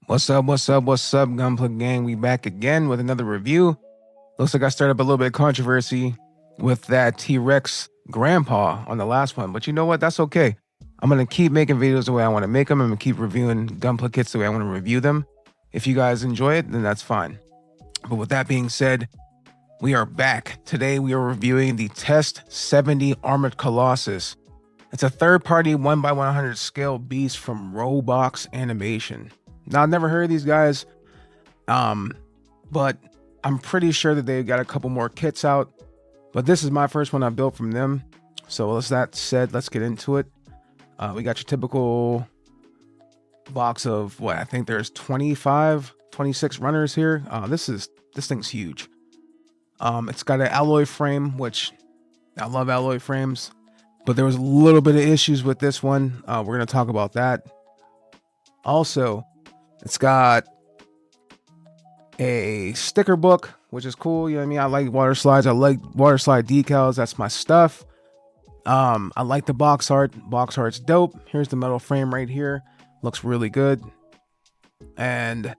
What's up? What's up? What's up, Gunpla gang? We back again with another review. Looks like I started up a little bit of controversy with that T-Rex grandpa on the last one, but you know what? That's okay. I'm gonna keep making videos the way I want to make them. I'm gonna keep reviewing Gunpla kits the way I want to review them. If you guys enjoy it, then that's fine. But with that being said, we are back. Today we are reviewing the Test 70 Armored Colossus. It's a third-party 1x100 scale beast from Roblox Animation. Now, I've never heard of these guys, but I'm pretty sure that they got a couple more kits out. But this is my first one I built from them. So with that said, let's get into it. We got your typical box of what I think there's 25, 26 runners here. This thing's huge. It's got an alloy frame, which I love alloy frames, but there was a little bit of issues with this one. We're going to talk about that. Also, it's got a sticker book, which is cool. You know what I mean? I like water slides. I like water slide decals. That's my stuff. I like the box art. Box art's dope. Here's the metal frame right here. Looks really good. And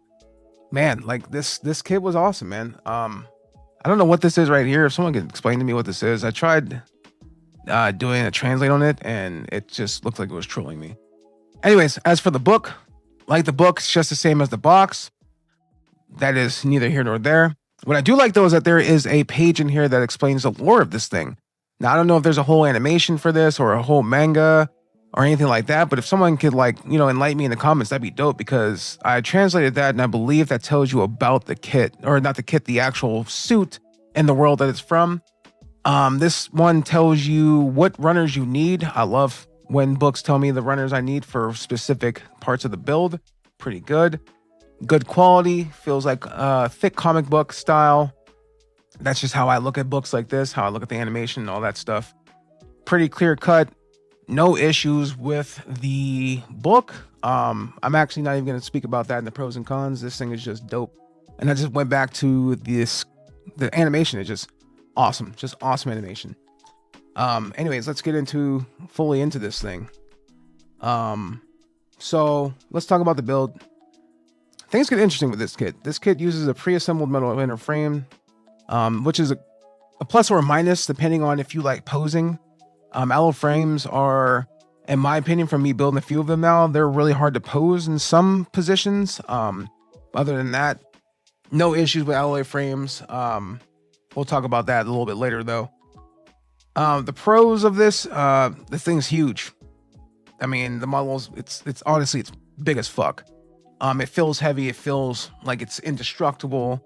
man, like this kit was awesome, man. I don't know what this is right here. If someone can explain to me what this is. I tried doing a translate on it and it just looked like it was trolling me. Anyways, as for the book, like the book, it's just the same as the box. That is neither here nor there. What I do like though is that there is a page in here that explains the lore of this thing. Now, I don't know if there's a whole animation for this or a whole manga or anything like that, but if someone could enlighten me in the comments, that'd be dope, because I translated that and I believe that tells you about the kit, or not the kit, the actual suit and the world that it's from. This one tells you what runners you need. I love when books tell me the runners I need for specific parts of the build. Pretty good. Good quality. Feels like thick comic book style. That's just how I look at books like this, how I look at the animation and all that stuff. Pretty clear cut. No issues with the book. I'm actually not even going to speak about that in the pros and cons. This thing is just dope. And I just went back to the animation. It's just awesome. Just awesome animation. Anyways, let's get fully into this thing. So let's talk about the build. Things get interesting with this kit. This kit uses a pre-assembled metal inner frame, which is a plus or a minus depending on if you like posing. Alloy frames are, in my opinion, from me building a few of them now, they're really hard to pose in some positions. Other than that, no issues with alloy frames. We'll talk about that a little bit later though. The pros of this thing's huge. I mean, the models, it's honestly, it's big as fuck. It feels heavy. It feels like it's indestructible.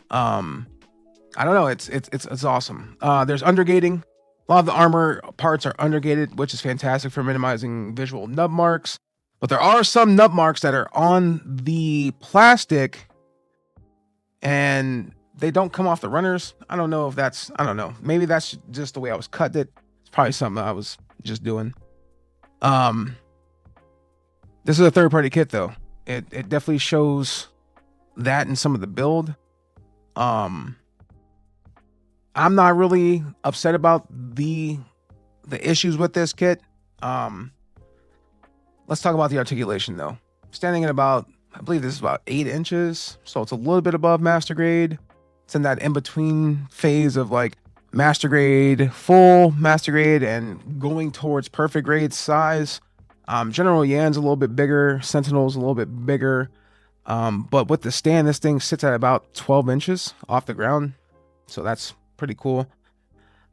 I don't know. It's awesome. There's undergating. A lot of the armor parts are undergated, which is fantastic for minimizing visual nub marks. But there are some nub marks that are on the plastic and they don't come off the runners. I don't know. Maybe that's just the way I was cutting it. It's probably something I was just doing. This is a third-party kit though. It definitely shows that in some of the build. I'm not really upset about the issues with this kit. Let's talk about the articulation though. Standing at about, I believe this is about 8 inches. So it's a little bit above master grade. It's in that in-between phase of like master grade, full master grade, and going towards perfect grade size. General Yan's a little bit bigger. Sentinel's a little bit bigger. But with the stand, this thing sits at about 12 inches off the ground. So that's pretty cool.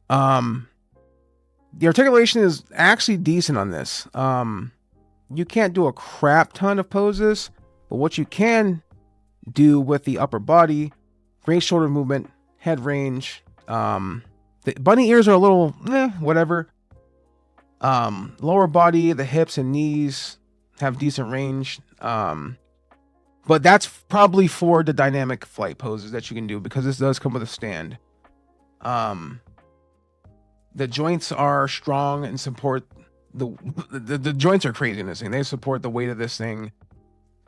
The articulation is actually decent on this. You can't do a crap ton of poses, but what you can do with the upper body, great shoulder movement, head range. The bunny ears are a little whatever. Lower body, the hips and knees have decent range. But that's probably for the dynamic flight poses that you can do, because this does come with a stand. The joints are strong and support the joints are crazy in this thing. They support the weight of this thing.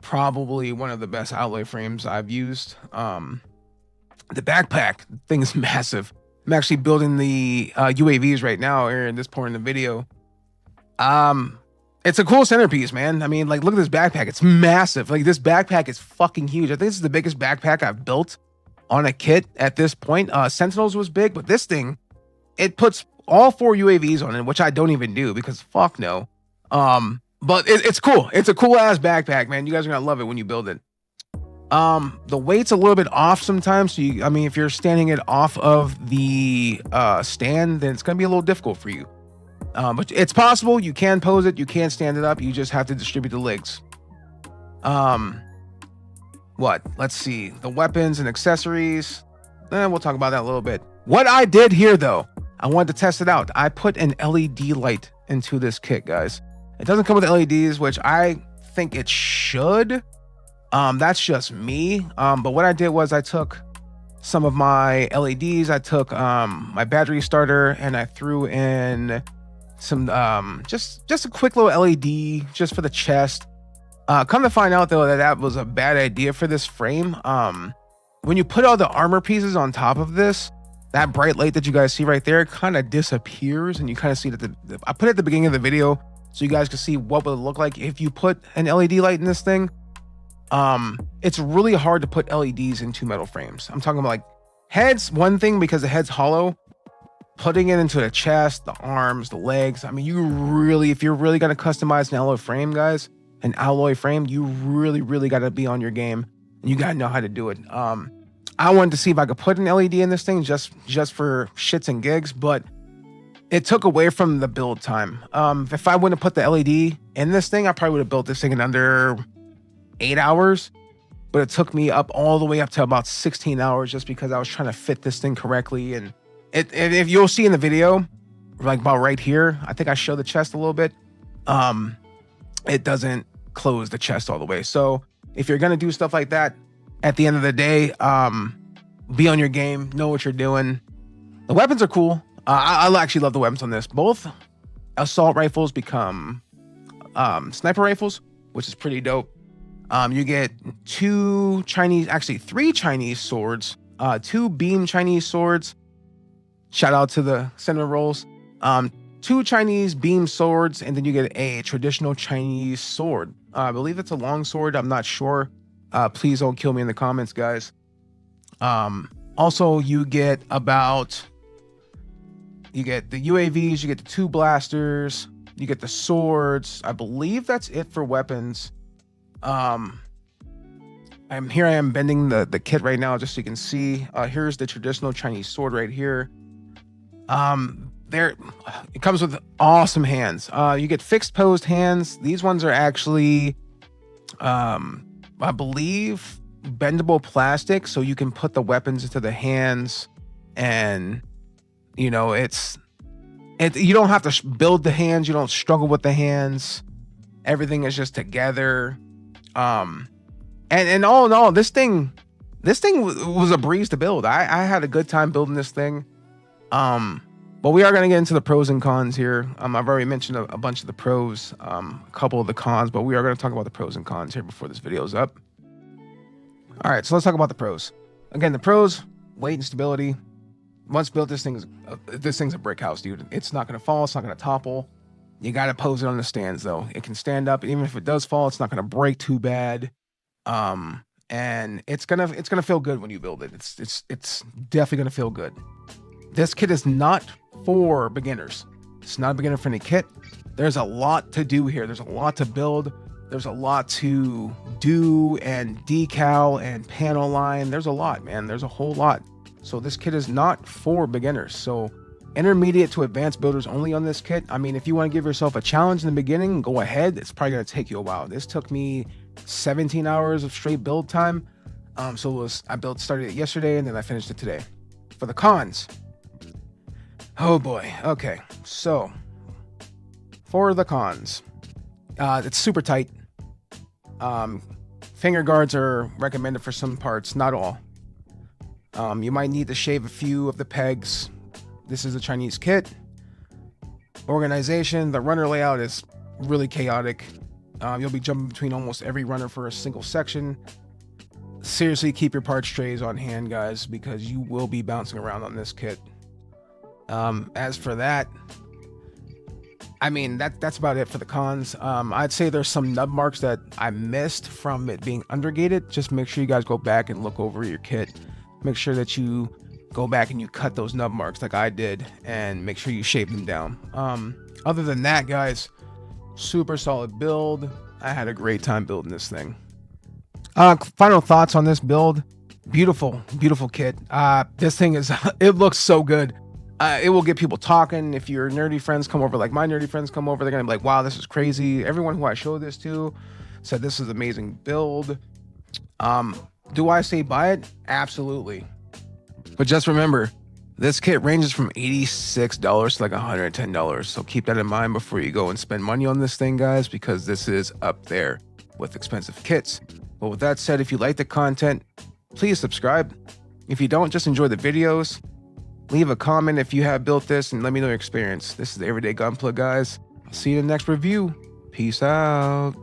Probably one of the best alloy frames I've used. The backpack thing is massive. I'm actually building the UAVs right now here in this point in the video. It's a cool centerpiece, man. I mean, like, look at this backpack. It's massive. Like, this backpack is fucking huge. I think this is the biggest backpack I've built on a kit at this point. Sentinels was big, but this thing, it puts all 4 UAVs on it, which I don't even do because fuck no. But it's cool. It's a cool ass backpack, man. You guys are gonna love it when you build it. The weight's a little bit off sometimes. So I mean, if you're standing it off of the stand, then it's gonna be a little difficult for you. But it's possible. You can pose it. You can stand it up. You just have to distribute the legs. What? Let's see. The weapons and accessories. We'll talk about that a little bit. What I did here, though, I wanted to test it out. I put an LED light into this kit, guys. It doesn't come with LEDs, which I think it should. That's just me. But what I did was I took some of my LEDs. I took my battery starter and I threw in some just a quick little LED just for the chest. Come to find out though that was a bad idea for this frame. When you put all the armor pieces on top of this, that bright light that you guys see right there kind of disappears, and you kind of see that I put it at the beginning of the video so you guys can see what would it look like if you put an LED light in this thing. It's really hard to put LEDs into metal frames. I'm talking about like heads, one thing because the head's hollow. Putting it into the chest, the arms, the legs. I mean, if you're really gonna customize an alloy frame, guys, an alloy frame, you really gotta be on your game. And you gotta know how to do it. I wanted to see if I could put an LED in this thing just for shits and gigs, but it took away from the build time. If I wouldn't have put the LED in this thing, I probably would have built this thing in under 8 hours. But it took me all the way up to about 16 hours just because I was trying to fit this thing correctly. And if you'll see in the video, like about right here, I think I show the chest a little bit. It doesn't close the chest all the way. So if you're gonna do stuff like that, at the end of the day, be on your game, know what you're doing. The weapons are cool. I actually love the weapons on this. Both assault rifles become sniper rifles, which is pretty dope. You get 3 Chinese swords, 2 beam Chinese swords. Shout out to the cinnamon rolls. 2 Chinese beam swords, and then you get a traditional Chinese sword. I believe it's a long sword. I'm not sure. Please don't kill me in the comments, guys. Also, you get the UAVs, you get the 2 blasters, you get the swords. I believe that's it for weapons. I am bending the kit right now just so you can see. Here's the traditional Chinese sword right here. It comes with awesome hands. You get fixed posed hands. These ones are actually I believe bendable plastic, so you can put the weapons into the hands, and you know you don't have to build the hands. You don't struggle with the hands. Everything is just together. And all in all, this thing was a breeze to build. I had a good time building this thing. But we are going to get into the pros and cons here. I've already mentioned a bunch of the pros, a couple of the cons, but we are going to talk about the pros and cons here before this video is up. All right, so let's talk about the pros. Again, the pros: weight and stability. Once built, this thing's a brick house, dude. It's not going to fall. It's not going to topple. You got to pose it on the stands, though. It can stand up. Even if it does fall, it's not going to break too bad. And it's gonna feel good when you build it. It's definitely gonna feel good. This kit is not for beginners. It's not a beginner-friendly kit. There's a lot to do here. There's a lot to build. There's a lot to do and decal and panel line. There's a lot, man. There's a whole lot. So this kit is not for beginners. So intermediate to advanced builders only on this kit. I mean, if you want to give yourself a challenge in the beginning, go ahead. It's probably going to take you a while. This took me 17 hours of straight build time. I started it yesterday and then I finished it today. For the cons. Oh boy. Okay. So for the cons, it's super tight. Finger guards are recommended for some parts, not all. You might need to shave a few of the pegs. This is a Chinese kit. Organization, the runner layout is really chaotic. You'll be jumping between almost every runner for a single section. Seriously, keep your parts trays on hand, guys, because you will be bouncing around on this kit. As for that, I mean, that's about it for the cons. I'd say there's some nub marks that I missed from it being undergated. Just make sure you guys go back and look over your kit. Make sure that you go back and you cut those nub marks like I did, and make sure you shape them down. Other than that, guys, super solid build. I had a great time building this thing. Final thoughts on this build. Beautiful kit. This thing is, it looks so good. It will get people talking. If your nerdy friends come over, like my nerdy friends come over, they're gonna be like, wow, this is crazy. Everyone who I showed this to said this is amazing build. Do I say buy it? Absolutely. But just remember, this kit ranges from $86 to like $110. So keep that in mind before you go and spend money on this thing, guys, because this is up there with expensive kits. But with that said, if you like the content, please subscribe. If you don't, just enjoy the videos. Leave a comment if you have built this and let me know your experience. This is Everyday Gunpla, guys. I'll see you in the next review. Peace out.